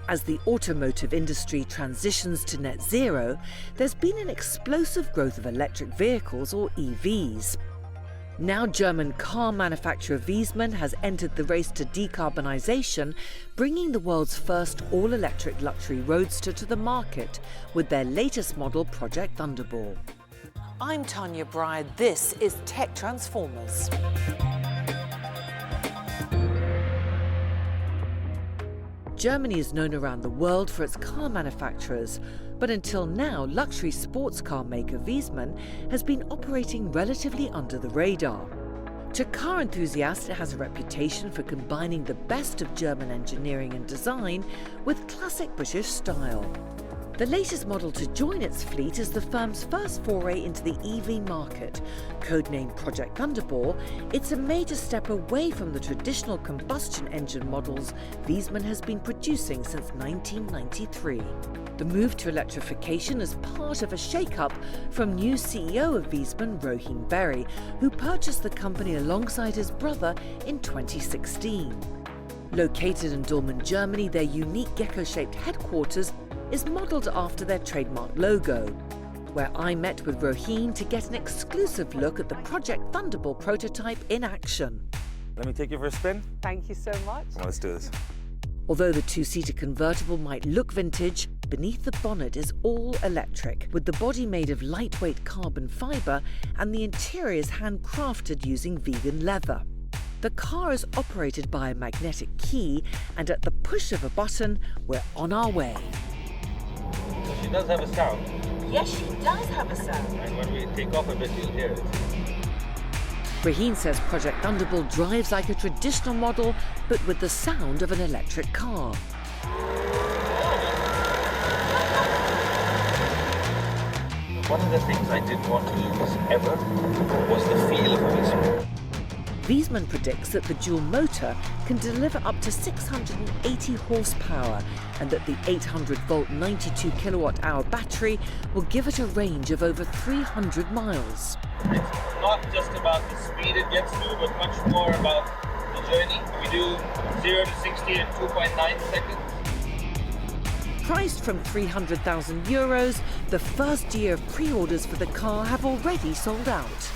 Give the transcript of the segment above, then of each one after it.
As the automotive industry transitions to net zero, there's been an explosive growth of electric vehicles, or EVs. Now German car manufacturer Wiesmann has entered the race to decarbonisation, bringing the world's first all-electric luxury roadster to the market with their latest model, Project Thunderball. I'm Tania, Bryer. This is Tech Transformers. Germany is known around the world for its car manufacturers, but until now, luxury sports car maker Wiesmann has been operating relatively under the radar. To car enthusiasts, it has a reputation for combining the best of German engineering and design with classic British style. The latest model to join its fleet is the firm's first foray into the EV market. Codenamed Project Thunderball, it's a major step away from the traditional combustion engine models Wiesmann has been producing since 1993. The move to electrification is part of a shake-up from new CEO of Wiesmann, Bryer, who purchased the company alongside his brother in 2016. Located in Dortmund, Germany, their unique gecko-shaped headquarters is modelled after their trademark logo, where I met with Roheen to get an exclusive look at the Project Thunderball prototype in action. Let me take you for a spin. Thank you so much. Well, let's do this. Although the two-seater convertible might look vintage, beneath the bonnet is all electric, with the body made of lightweight carbon fibre and the interior is handcrafted using vegan leather. The car is operated by a magnetic key, and at the push of a button, we're on our way. She does have a sound. Yes, she does have a sound. And when we take off a bit, you'll hear it. Roheen says Project Thunderball drives like a traditional model, but with the sound of an electric car. One of the things I didn't want to lose ever was the feel of a Wiesmann. Wiesmann predicts that the dual motor can deliver up to 680 horsepower and that the 800-volt 92-kilowatt-hour battery will give it a range of over 300 miles. It's not just about the speed it gets to, but much more about the journey. We do 0 to 60 in 2.9 seconds. Priced from €300,000, the first year of pre-orders for the car have already sold out.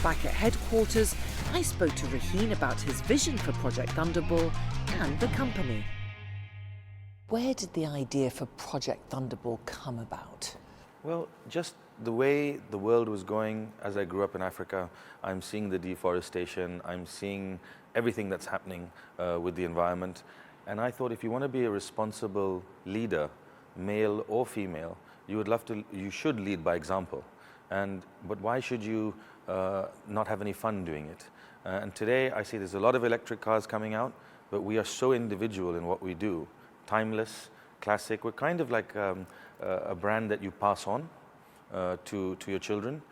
Back at headquarters, I spoke to Roheen about his vision for Project Thunderball and the company. Where did the idea for Project Thunderball come about? Well, just the way the world was going. As I grew up in Africa, I'm seeing the deforestation, I'm seeing everything that's happening with the environment. And I thought if you want to be a responsible leader, male or female, you should lead by example. But why should you not have any fun doing it? And today I see there's a lot of electric cars coming out, but we are so individual in what we do. Timeless, classic. We're kind of like a brand that you pass on to your children.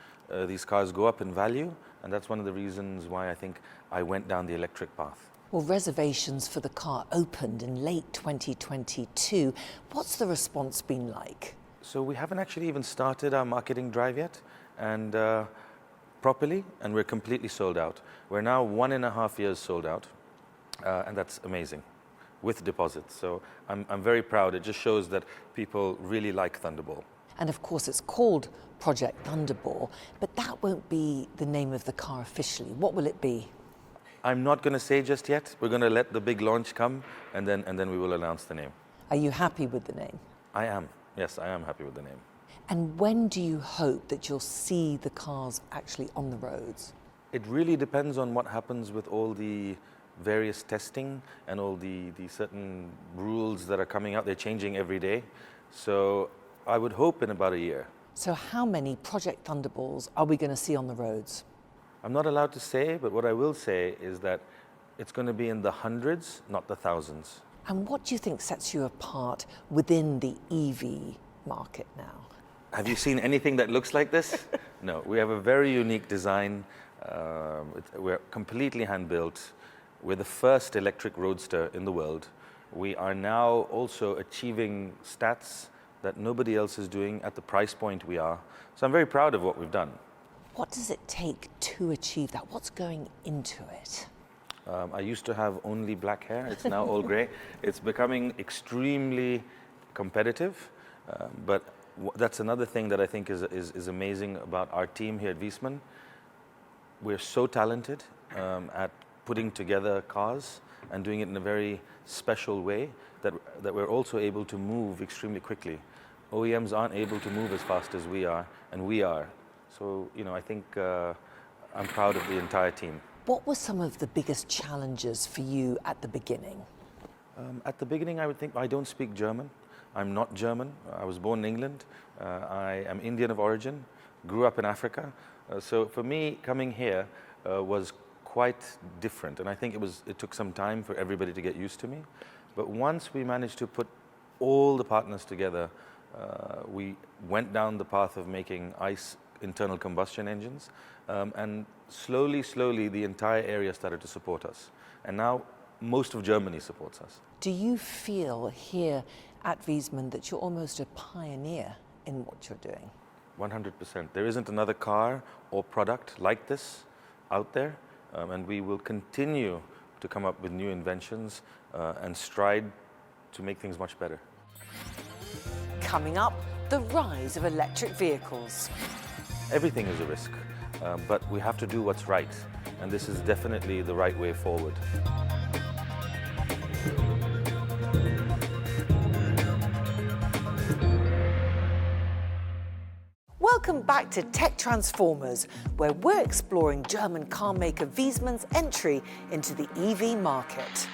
These cars go up in value, and that's one of the reasons why I think I went down the electric path. Well, reservations for the car opened in late 2022. What's the response been like? So we haven't actually even started our marketing drive yet, and properly, and we're completely sold out. We're now 1.5 years sold out, and that's amazing, with deposits. So I'm very proud. It just shows that people really like Thunderball. And of course, it's called Project Thunderball, but that won't be the name of the car officially. What will it be? I'm not going to say just yet. We're going to let the big launch come, and then we will announce the name. Are you happy with the name? I am. Yes, I am happy with the name. And when do you hope that you'll see the cars actually on the roads? It really depends on what happens with all the various testing and all the certain rules that are coming out. They're changing every day. So I would hope in about a year. So how many Project Thunderballs are we going to see on the roads? I'm not allowed to say, but what I will say is that it's going to be in the hundreds, not the thousands. And what do you think sets you apart within the EV market now? Have you seen anything that looks like this? No, we have a very unique design. We're completely hand-built. We're the first electric roadster in the world. We are now also achieving stats that nobody else is doing at the price point we are. So I'm very proud of what we've done. What does it take to achieve that? What's going into it? I used to have only black hair. It's now all gray. It's becoming extremely competitive, but that's another thing that I think is amazing about our team here at Wiesmann. We're so talented at putting together cars and doing it in a very special way that we're also able to move extremely quickly. OEMs aren't able to move as fast as we are, and we are. So, I think I'm proud of the entire team. What were some of the biggest challenges for you at the beginning? At the beginning, I would think I don't speak German. I'm not German. I was born in England. I am Indian of origin, grew up in Africa. So for me, coming here was quite different. And I think it took some time for everybody to get used to me. But once we managed to put all the partners together, we went down the path of making ICE internal combustion engines. And slowly, the entire area started to support us. And now most of Germany supports us. Do you feel here at Wiesmann that you're almost a pioneer in what you're doing? 100%. There isn't another car or product like this out there. And we will continue to come up with new inventions and strive to make things much better. Coming up, the rise of electric vehicles. Everything is a risk, but we have to do what's right, and this is definitely the right way forward. Welcome back to Tech Transformers, where we're exploring German car maker Wiesmann's entry into the EV market.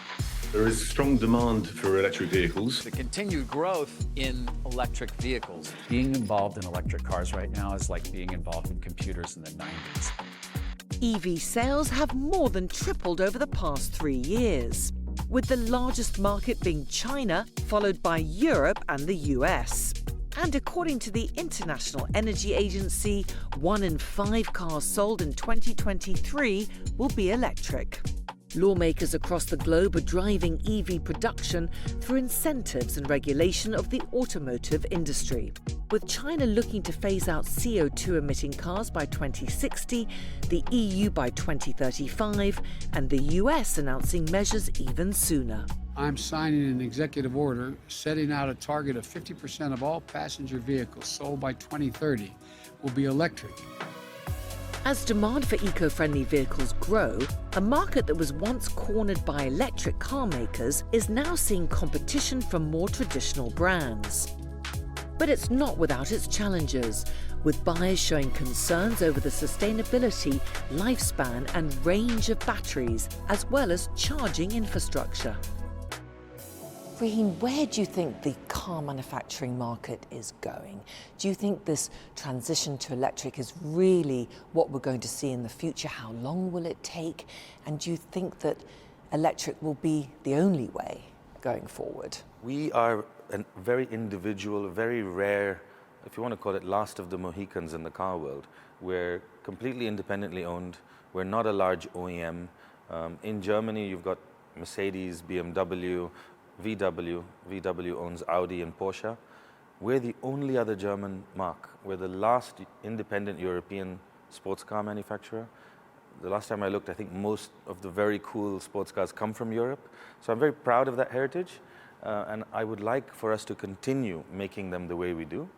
There is strong demand for electric vehicles. The continued growth in electric vehicles. Being involved in electric cars right now is like being involved in computers in the 90s. EV sales have more than tripled over the past 3 years, with the largest market being China, followed by Europe and the US. And according to the International Energy Agency, 1 in 5 cars sold in 2023 will be electric. Lawmakers across the globe are driving EV production through incentives and regulation of the automotive industry. With China looking to phase out CO2-emitting cars by 2060, the EU by 2035, and the US announcing measures even sooner. I'm signing an executive order setting out a target of 50% of all passenger vehicles sold by 2030 will be electric. As demand for eco-friendly vehicles grow, a market that was once cornered by electric car makers is now seeing competition from more traditional brands. But it's not without its challenges, with buyers showing concerns over the sustainability, lifespan and range of batteries, as well as charging infrastructure. Raheen, where do you think the car manufacturing market is going? Do you think this transition to electric is really what we're going to see in the future? How long will it take? And do you think that electric will be the only way going forward? We are a very individual, very rare, if you want to call it, last of the Mohicans in the car world. We're completely independently owned. We're not a large OEM. In Germany, you've got Mercedes, BMW, VW owns Audi and Porsche. We're the only other German marque. We're the last independent European sports car manufacturer. The last time I looked, I think most of the very cool sports cars come from Europe. So I'm very proud of that heritage, and I would like for us to continue making them the way we do.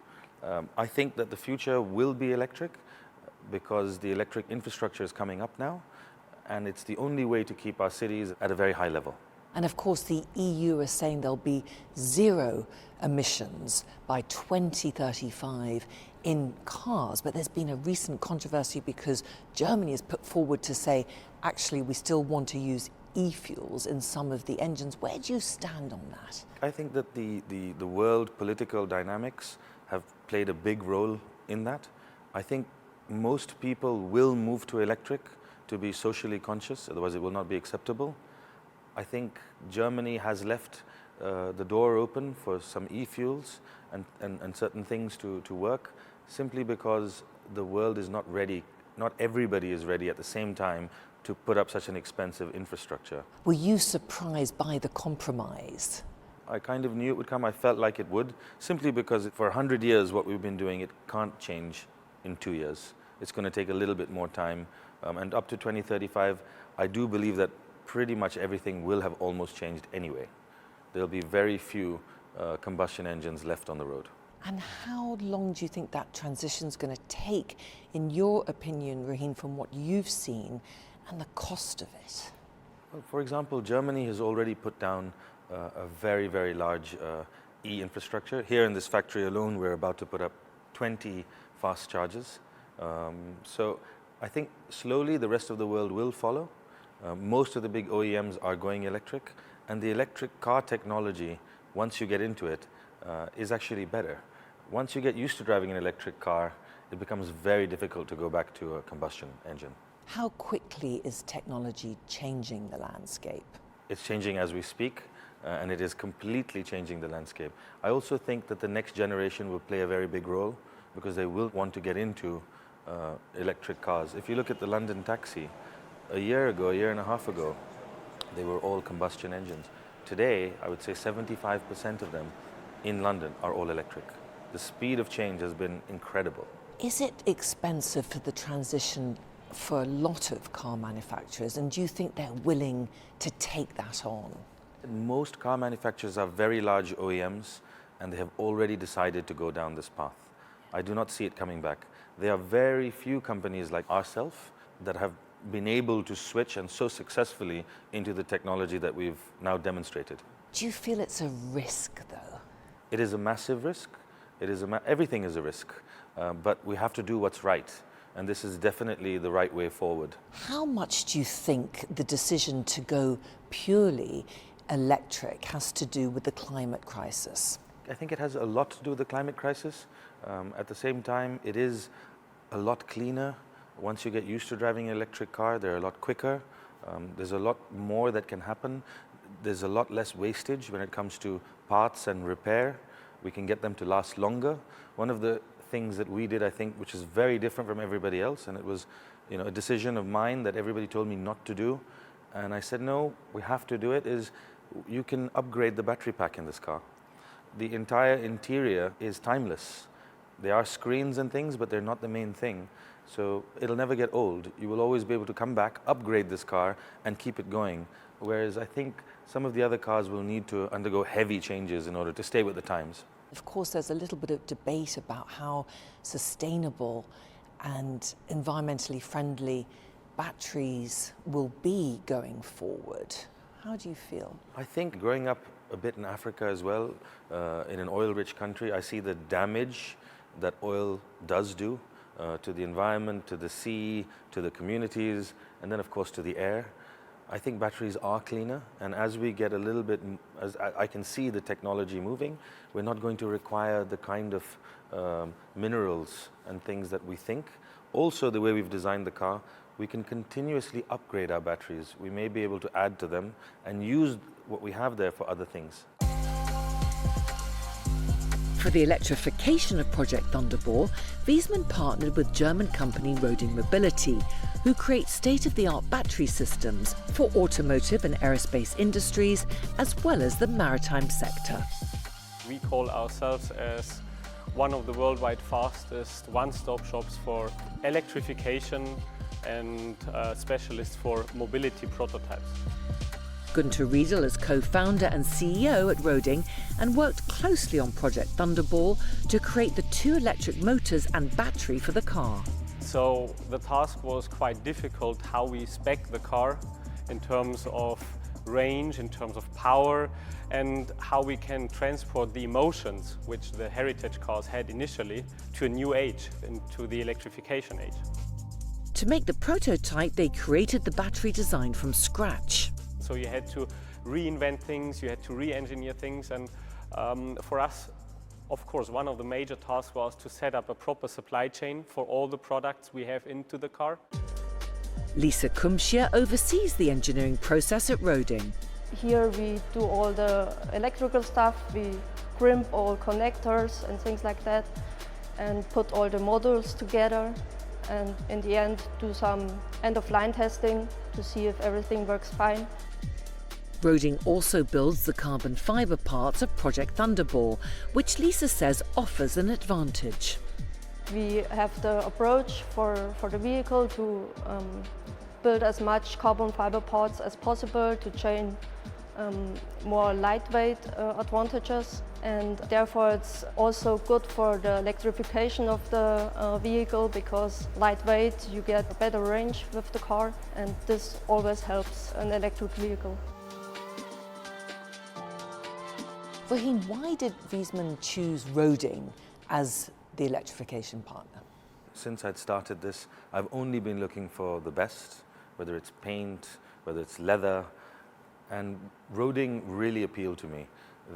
I think that the future will be electric because the electric infrastructure is coming up now, and it's the only way to keep our cities at a very high level. And of course, the EU is saying there'll be 0 emissions by 2035 in cars. But there's been a recent controversy because Germany has put forward to say, actually, we still want to use e-fuels in some of the engines. Where do you stand on that? I think that the world political dynamics have played a big role in that. I think most people will move to electric to be socially conscious, otherwise it will not be acceptable. I think Germany has left the door open for some e-fuels and certain things to work simply because the world is not ready. Not everybody is ready at the same time to put up such an expensive infrastructure. Were you surprised by the compromise? I kind of knew it would come. I felt like it would, simply because for 100 years what we've been doing, it can't change in 2 years. It's going to take a little bit more time. And up to 2035, I do believe that pretty much everything will have almost changed anyway. There'll be very few combustion engines left on the road. And how long do you think that transition's going to take, in your opinion, Raheen, from what you've seen, and the cost of it? Well, for example, Germany has already put down a very, very large e-infrastructure. Here in this factory alone, we're about to put up 20 fast chargers. So I think slowly the rest of the world will follow. Most of the big OEMs are going electric, and the electric car technology, once you get into it, is actually better. Once you get used to driving an electric car, it becomes very difficult to go back to a combustion engine. How quickly is technology changing the landscape? It's changing as we speak, and it is completely changing the landscape. I also think that the next generation will play a very big role because they will want to get into electric cars. If you look at the London taxi, a year and a half ago, they were all combustion engines. Today, I would say 75% of them in London are all electric. The speed of change has been incredible. Is it expensive for the transition for a lot of car manufacturers, and do you think they're willing to take that on? Most car manufacturers are very large OEMs, and they have already decided to go down this path. I do not see it coming back. There are very few companies like ourselves that have been able to switch, and so successfully, into the technology that we've now demonstrated. Do you feel it's a risk, though? It is a massive risk. Everything is a risk, but we have to do what's right, and this is definitely the right way forward. How much do you think the decision to go purely electric has to do with the climate crisis? I think it has a lot to do with the climate crisis. At the same time, it is a lot cleaner. Once you get used to driving an electric car, they're a lot quicker. There's a lot more that can happen. There's a lot less wastage when it comes to parts and repair. We can get them to last longer. One of the things that we did, I think, which is very different from everybody else, and it was, a decision of mine that everybody told me not to do, and I said, no, we have to do it, is you can upgrade the battery pack in this car. The entire interior is timeless. There are screens and things, but they're not the main thing. So it'll never get old. You will always be able to come back, upgrade this car, and keep it going. Whereas I think some of the other cars will need to undergo heavy changes in order to stay with the times. Of course, there's a little bit of debate about how sustainable and environmentally friendly batteries will be going forward. How do you feel? I think growing up a bit in Africa as well, in an oil-rich country, I see the damage that oil does do to the environment, to the sea, to the communities, and then of course to the air. I think batteries are cleaner, and as we get a little bit, as I can see the technology moving, we're not going to require the kind of minerals and things that we think. Also, the way we've designed the car, we can continuously upgrade our batteries. We may be able to add to them and use what we have there for other things. For the electrification of Project Thunderball, Wiesmann partnered with German company Roding Mobility, who create state-of-the-art battery systems for automotive and aerospace industries, as well as the maritime sector. We call ourselves as one of the worldwide fastest one-stop shops for electrification and specialists for mobility prototypes. Gunter Riedel is co-founder and CEO at Roding and worked closely on Project Thunderball to create the 2 electric motors and battery for the car. So the task was quite difficult, how we spec the car in terms of range, in terms of power, and how we can transport the emotions which the heritage cars had initially to a new age, into the electrification age. To make the prototype, they created the battery design from scratch. So you had to reinvent things, you had to re-engineer things, and for us, of course, one of the major tasks was to set up a proper supply chain for all the products we have into the car. Lisa Kumschia oversees the engineering process at Roding. Here we do all the electrical stuff, we crimp all connectors and things like that, and put all the modules together, and in the end do some end-of-line testing to see if everything works fine. Roding also builds the carbon fibre parts of Project Thunderball, which Lisa says offers an advantage. We have the approach for the vehicle to build as much carbon fiber parts as possible to gain more lightweight advantages, and therefore it's also good for the electrification of the vehicle, because lightweight, you get a better range with the car, and this always helps an electric vehicle. Rahim, why did Wiesmann choose roading as the electrification partner? Since I'd started this, I've only been looking for the best, whether it's paint, whether it's leather, and roading really appealed to me.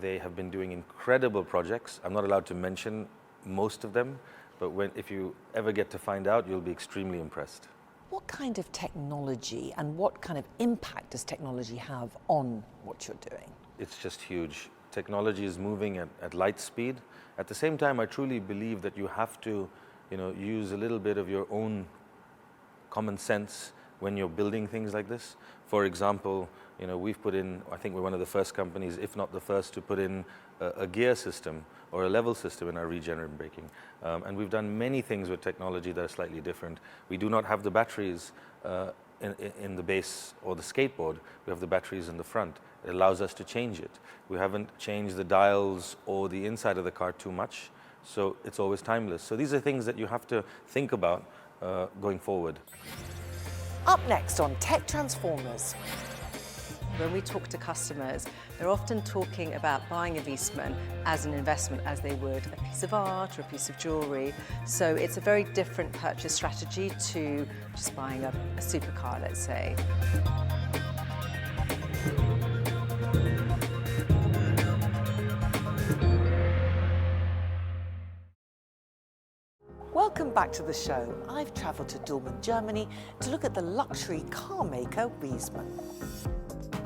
They have been doing incredible projects. I'm not allowed to mention most of them, but if you ever get to find out, you'll be extremely impressed. What kind of technology and what kind of impact does technology have on what you're doing? It's just huge. Technology is moving at light speed. At the same time, I truly believe that you have to, use a little bit of your own common sense when you're building things like this. For example, we've put in, I think we're one of the first companies, if not the first, to put in a gear system or a level system in our regenerative braking. And we've done many things with technology that are slightly different. We do not have the batteries in the base or the skateboard. We have the batteries in the front. It allows us to change it. We haven't changed the dials or the inside of the car too much, so it's always timeless. So these are things that you have to think about going forward. Up next on Tech Transformers. When we talk to customers, they're often talking about buying a Wiesmann as an investment, as they would a piece of art or a piece of jewellery. So it's a very different purchase strategy to just buying a supercar, let's say. Welcome back to the show. I've travelled to Dortmund, Germany to look at the luxury car maker Wiesmann.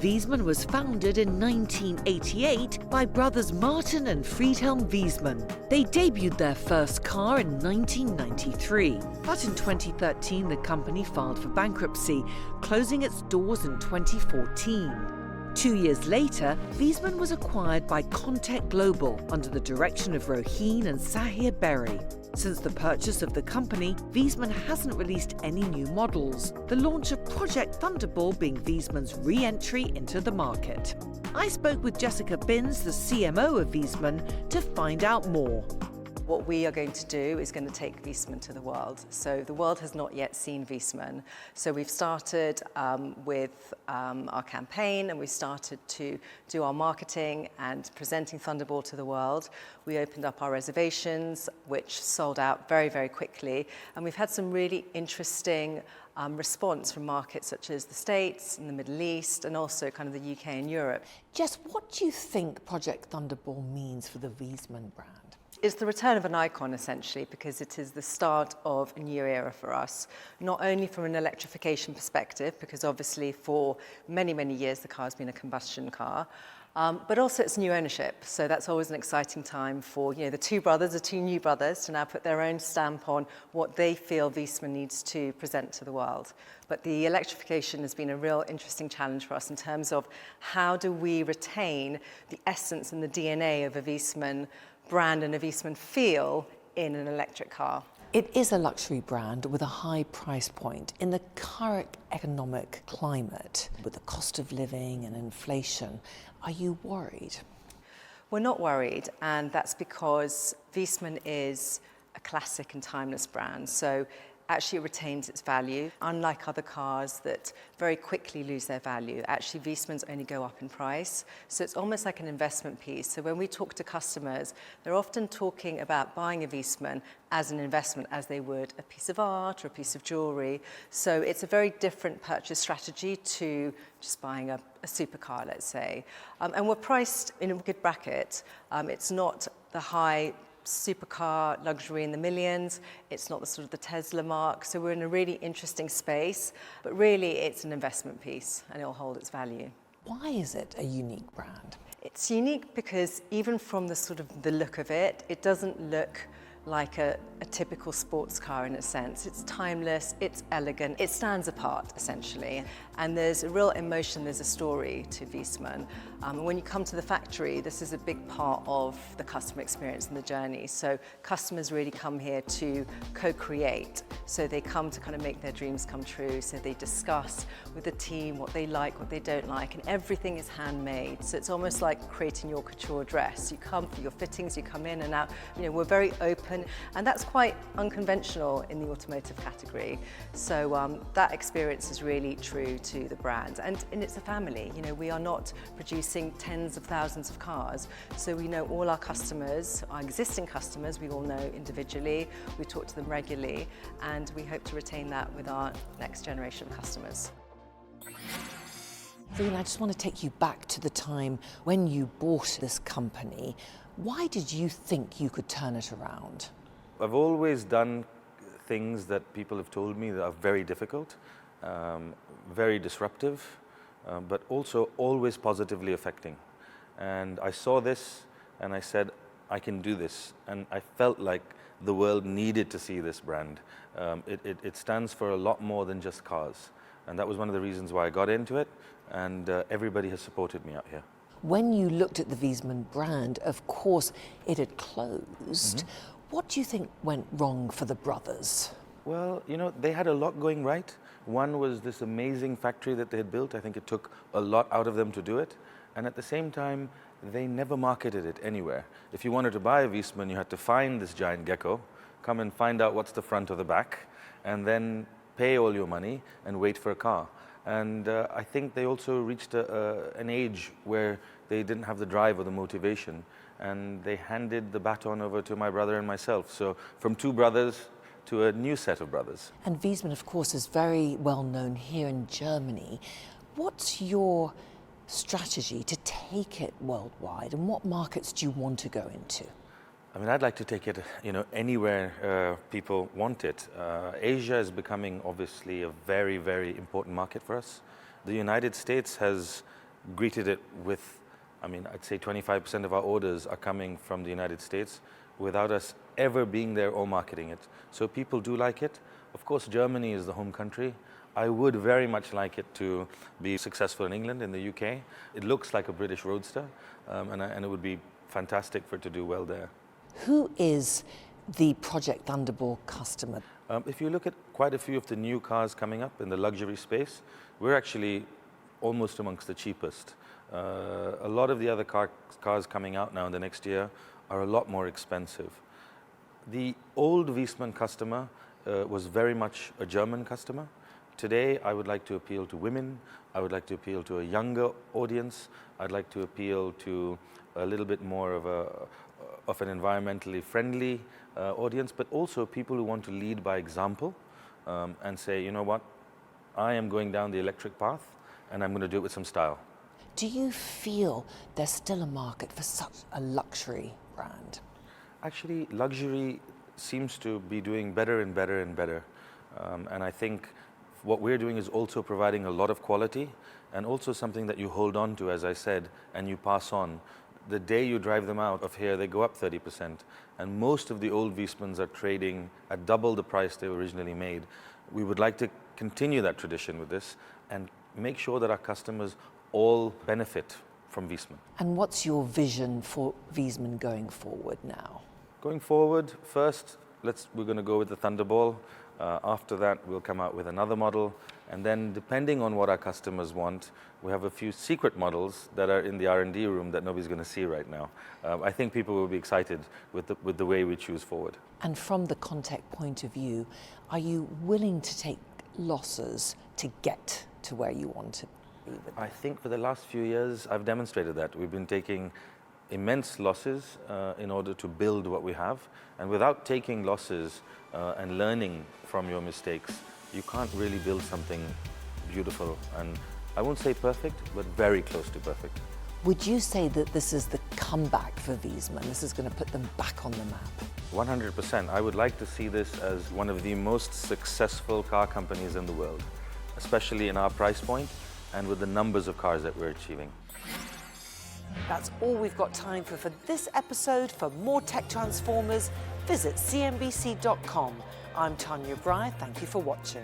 Wiesmann was founded in 1988 by brothers Martin and Friedhelm Wiesmann. They debuted their first car in 1993. But in 2013, the company filed for bankruptcy, closing its doors in 2014. 2 years later, Wiesmann was acquired by Contech Global under the direction of Rohin and Sahir Berry. Since the purchase of the company, Wiesmann hasn't released any new models, the launch of Project Thunderball being Wiesmann's re-entry into the market. I spoke with Jessica Binns, the CMO of Wiesmann, to find out more. What we are going to do is going to take Wiesmann to the world. So the world has not yet seen Wiesmann. So we've started with our campaign, and we started to do our marketing and presenting Thunderball to the world. We opened up our reservations, which sold out very, very quickly. And we've had some really interesting response from markets such as the States and the Middle East, and also kind of the UK and Europe. Jess, what do you think Project Thunderball means for the Wiesmann brand? It's the return of an icon, essentially, because it is the start of a new era for us, not only from an electrification perspective, because obviously for many, many years the car has been a combustion car, but also it's new ownership. So that's always an exciting time for the two new brothers, to now put their own stamp on what they feel Wiesmann needs to present to the world. But the electrification has been a real interesting challenge for us in terms of how do we retain the essence and the DNA of a Wiesmann brand and a Wiesmann feel in an electric car. It is a luxury brand with a high price point. In the current economic climate, with the cost of living and inflation, are you worried? We're not worried, and that's because Wiesmann is a classic and timeless brand. So actually it retains its value. Unlike other cars that very quickly lose their value, actually Wiesmanns only go up in price. So it's almost like an investment piece. So when we talk to customers, they're often talking about buying a Wiesmann as an investment, as they would a piece of art or a piece of jewellery. So it's a very different purchase strategy to just buying a supercar, let's say. And we're priced in a good bracket. It's not the high supercar luxury in the millions. It's not the sort of the Tesla mark. So we're in a really interesting space, but really it's an investment piece and it'll hold its value. Why is it a unique brand? It's unique because even from the sort of the look of it, it doesn't look like a typical sports car in a sense. It's timeless, it's elegant, it stands apart essentially. And there's a real emotion, there's a story to Wiesmann. And when you come to the factory, this is a big part of the customer experience and the journey. So customers really come here to co-create. So they come to kind of make their dreams come true. So they discuss with the team what they like, what they don't like, and everything is handmade. So it's almost like creating your couture dress. You come for your fittings, you come in and out. You know, we're very open, and that's quite unconventional in the automotive category. So that experience is really true to the brand, and it's a family. You know, we are not producing tens of thousands of cars, so we know all our customers, our existing customers, we all know individually. We talk to them regularly, and we hope to retain that with our next generation of customers. Ian, I just want to take you back to the time when you bought this company. Why did you think you could turn it around? I've always done things that people have told me that are very difficult, very disruptive, but also always positively affecting. And I saw this and I said, I can do this. And I felt like the world needed to see this brand. It stands for a lot more than just cars. And that was one of the reasons why I got into it. And everybody has supported me out here. When you looked at the Wiesmann brand, of course, it had closed. What do you think went wrong for the brothers? Well, you know, they had a lot going right. One was this amazing factory that they had built. I think it took a lot out of them to do it. And at the same time, they never marketed it anywhere. If you wanted to buy a Wiesmann, you had to find this giant gecko, come and find out what's the front or the back, and then pay all your money and wait for a car. And I think they also reached an age where they didn't have the drive or the motivation, and they handed the baton over to my brother and myself. So from two brothers to a new set of brothers. And Wiesmann, of course, is very well known here in Germany. What's your strategy to take it worldwide, and what markets do you want to go into? I mean, I'd like to take it, you know, anywhere people want it. Asia is becoming obviously a very, very important market for us. The United States has greeted it with, I mean, I'd say 25% of our orders are coming from the United States without us ever being there or marketing it. So people do like it. Of course, Germany is the home country. I would very much like it to be successful in England, in the UK. It looks like a British roadster, and it would be fantastic for it to do well there. Who is the Project Thunderball customer? If you look at quite a few of the new cars coming up in the luxury space, we're actually almost amongst the cheapest. A lot of the other cars coming out now in the next year are a lot more expensive. The old Wiesmann customer was very much a German customer. Today, I would like to appeal to women. I would like to appeal to a younger audience. I'd like to appeal to a little bit more of an environmentally friendly audience, but also people who want to lead by example and say, you know what, I am going down the electric path and I'm going to do it with some style. Do you feel there's still a market for such a luxury brand? Actually, luxury seems to be doing better and better and better. And I think what we're doing is also providing a lot of quality and also something that you hold on to, as I said, and you pass on. The day you drive them out of here, they go up 30%. And most of the old Wiesmanns are trading at double the price they originally made. We would like to continue that tradition with this and make sure that our customers all benefit from Wiesmann. And what's your vision for Wiesmann going forward now? Going forward, first, we're going to go with the Thunderball. After that, we'll come out with another model. And then, depending on what our customers want, we have a few secret models that are in the R&D room that nobody's going to see right now. I think people will be excited with the way we choose forward. And from the Contec point of view, are you willing to take losses to get to where you want to be? I think for the last few years, I've demonstrated that. We've been taking immense losses in order to build what we have. And without taking losses and learning from your mistakes, you can't really build something beautiful. And I won't say perfect, but very close to perfect. Would you say that this is the comeback for Wiesmann? This is going to put them back on the map? 100%. I would like to see this as one of the most successful car companies in the world, especially in our price point and with the numbers of cars that we're achieving. That's all we've got time for this episode. For more Tech Transformers, visit cnbc.com. I'm Tania Bryer. Thank you for watching.